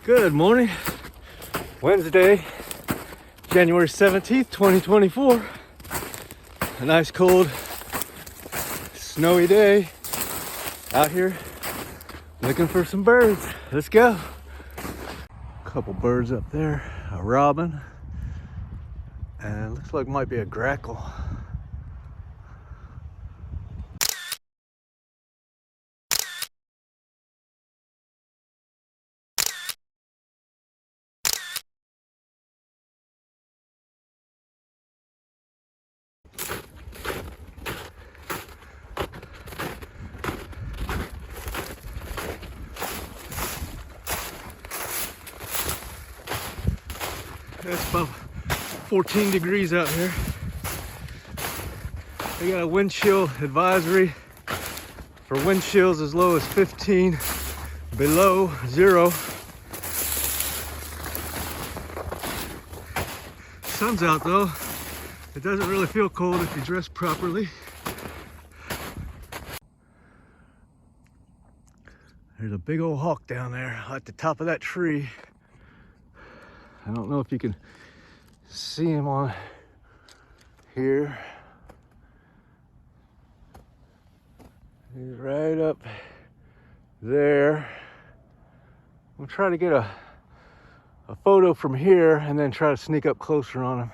Good morning, Wednesday, January 17th, 2024. A nice cold, snowy day out here looking for some birds. Let's go. A couple birds up there, a robin, and it looks like it might be a grackle. It's about 14 degrees out here. They got a wind chill advisory for wind chills as low as 15, below 0. Sun's out though. It doesn't really feel cold if you dress properly. There's a big old hawk down there at the top of that tree. I don't know if you can see him on here. He's right up there. We'll try to get a photo from here and then try to sneak up closer on him.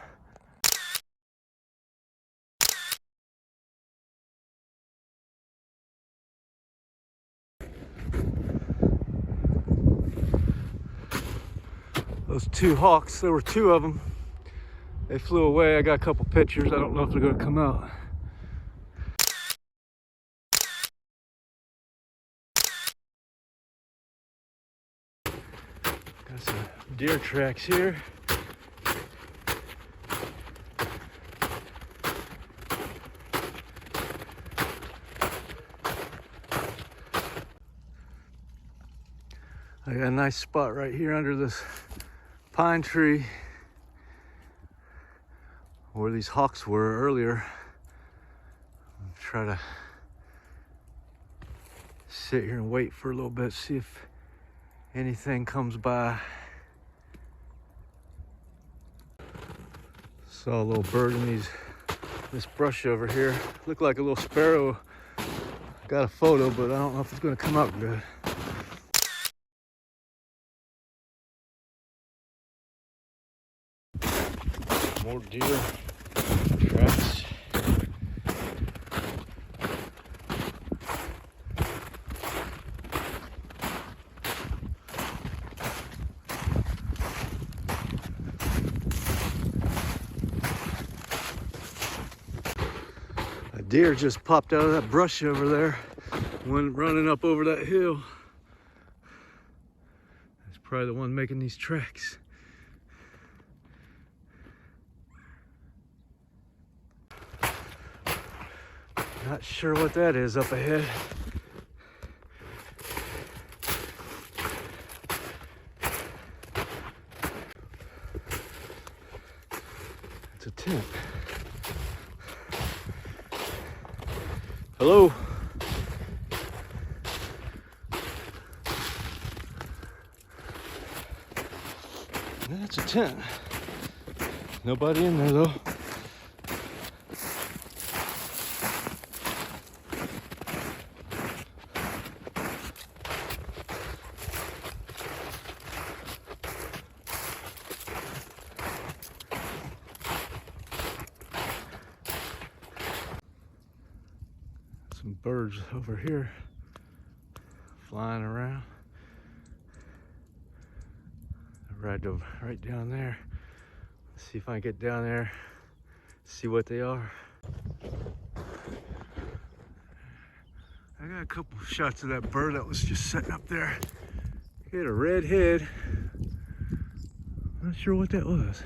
Those two hawks, there were two of them. They flew away. I got a couple pictures. I don't know if they're going to come out. Got some deer tracks here. I got a nice spot right here under this pine tree where these hawks were earlier. I'll try to sit here and wait for a little bit, see if anything comes by. Saw a little bird in this brush over here. Looked like a little sparrow. Got a photo, but I don't know if it's going to come out good. More deer tracks. A deer just popped out of that brush over there, went running up over that hill. That's probably the one making these tracks. Not sure what that is up ahead. It's a tent. Hello? That's a tent. Nobody in there though. Some birds over here flying around. Right down there. Let's see if I can get down there, see what they are. I got a couple shots of that bird that was just sitting up there. He had a red head. Not sure what that was.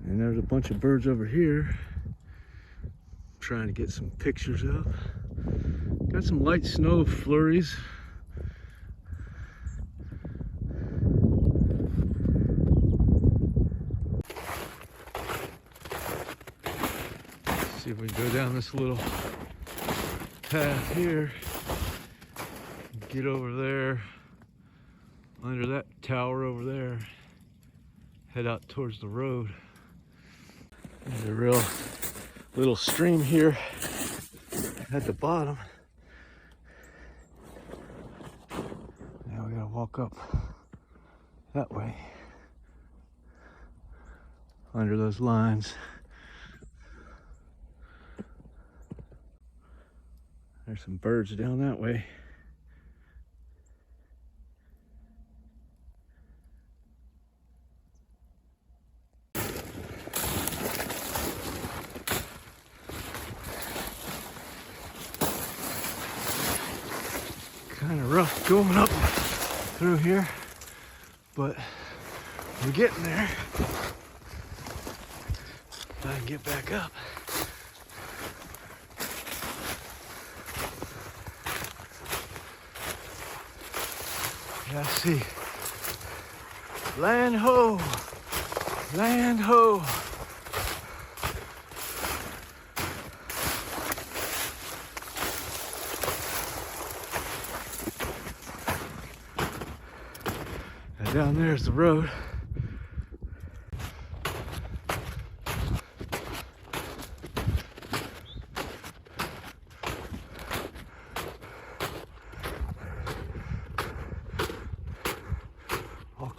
And there's a bunch of birds over here. I'm trying to get some pictures of. Got some light snow flurries. See if we can go down this little path here. Get over there, under that tower over there. Head out towards the road. There's a real little stream here at the bottom. Now we gotta walk up that way under those lines. There's some birds down that way. Kind of rough going up through here, but we're getting there. If I can get back up. Yeah, I see. Land ho! Land ho! And down there's the road.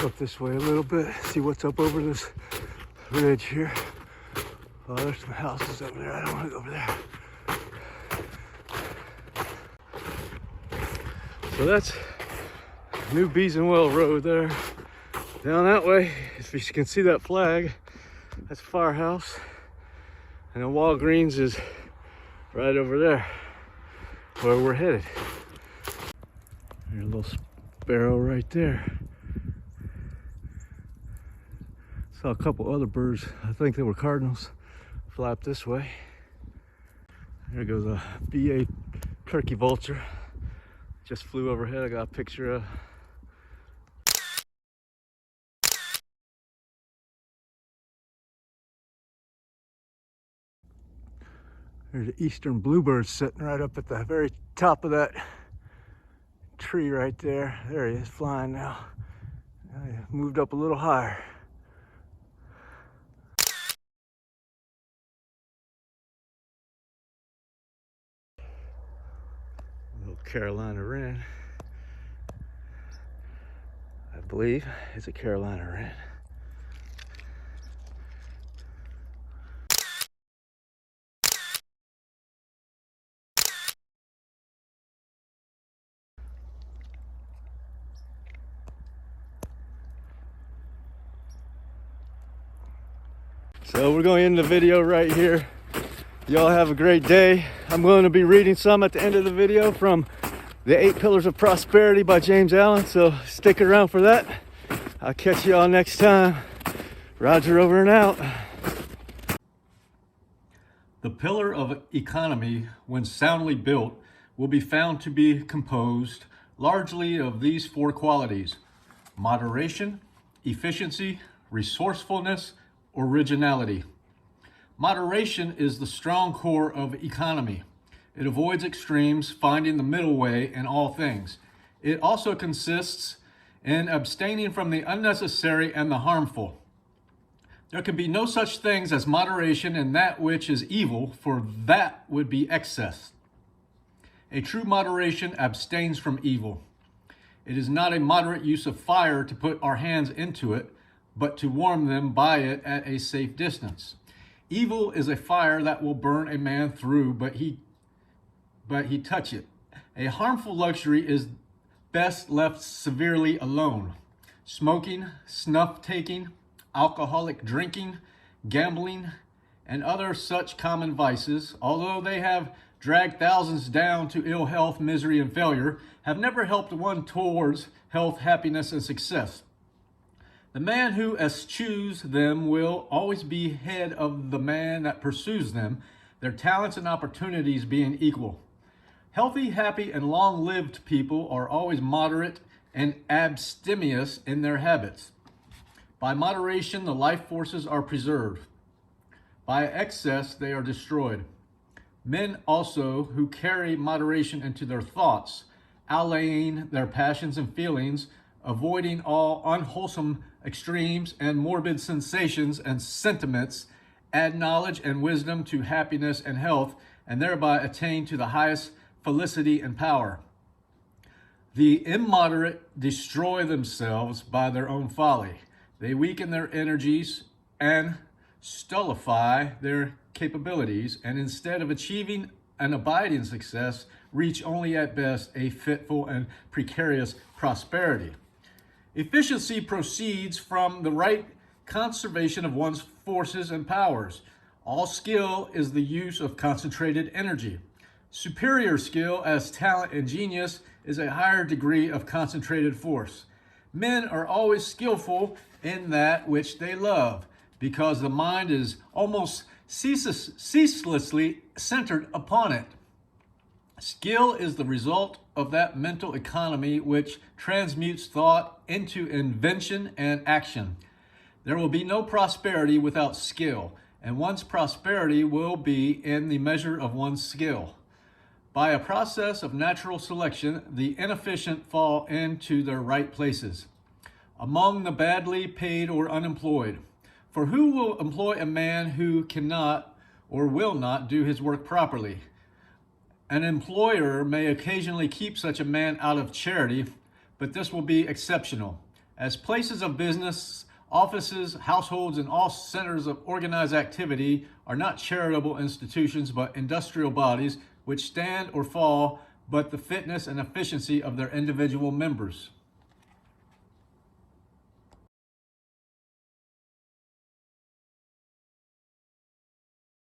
Up this way a little bit, see what's up over this ridge here. Oh, there's some houses over there. I don't want to go over there. So that's New Beezenwell Road there. Down that way, if you can see that flag, that's Firehouse. And then Walgreens is right over there, where we're headed. There's a little sparrow right there. Saw a couple other birds, I think they were cardinals, flap this way. There goes a BA turkey vulture. Just flew overhead. I got a picture of. There's an eastern bluebird sitting right up at the very top of that tree right there. There he is, flying now. I moved up a little higher. Carolina wren. I believe it's a Carolina wren. So we're going to end the video right here. Y'all have a great day. I'm going to be reading some at the end of the video from The 8 Pillars of Prosperity by James Allen, so stick around for that. I'll catch y'all next time. Roger, over and out. The pillar of economy, when soundly built, will be found to be composed largely of these 4 qualities: moderation, efficiency, resourcefulness, originality. Moderation is the strong core of economy. It avoids extremes, finding the middle way in all things. It also consists in abstaining from the unnecessary and the harmful. There can be no such things as moderation in that which is evil, for that would be excess. A true moderation abstains from evil. It is not a moderate use of fire to put our hands into it, but to warm them by it at a safe distance. Evil is a fire that will burn a man through, but he touch it. A harmful luxury is best left severely alone. Smoking, snuff taking, alcoholic drinking, gambling, and other such common vices, although they have dragged thousands down to ill health, misery, and failure, have never helped one towards health, happiness, and success. The man who eschews them will always be head of the man that pursues them, their talents and opportunities being equal. Healthy, happy, and long-lived people are always moderate and abstemious in their habits. By moderation, the life forces are preserved. By excess, they are destroyed. Men also who carry moderation into their thoughts, allaying their passions and feelings, avoiding all unwholesome extremes and morbid sensations and sentiments, add knowledge and wisdom to happiness and health, and thereby attain to the highest felicity and power. The immoderate destroy themselves by their own folly. They weaken their energies and stultify their capabilities, and instead of achieving an abiding success, reach only at best a fitful and precarious prosperity. Efficiency proceeds from the right conservation of one's forces and powers. All skill is the use of concentrated energy. Superior skill, as talent and genius, is a higher degree of concentrated force. Men are always skillful in that which they love, because the mind is almost ceaselessly centered upon it. Skill is the result of that mental economy which transmutes thought into invention and action. There will be no prosperity without skill, and one's prosperity will be in the measure of one's skill. By a process of natural selection, the inefficient fall into their right places, among the badly paid or unemployed. For who will employ a man who cannot or will not do his work properly? An employer may occasionally keep such a man out of charity, but this will be exceptional. As places of business, offices, households, and all centers of organized activity are not charitable institutions, but industrial bodies which stand or fall but the fitness and efficiency of their individual members.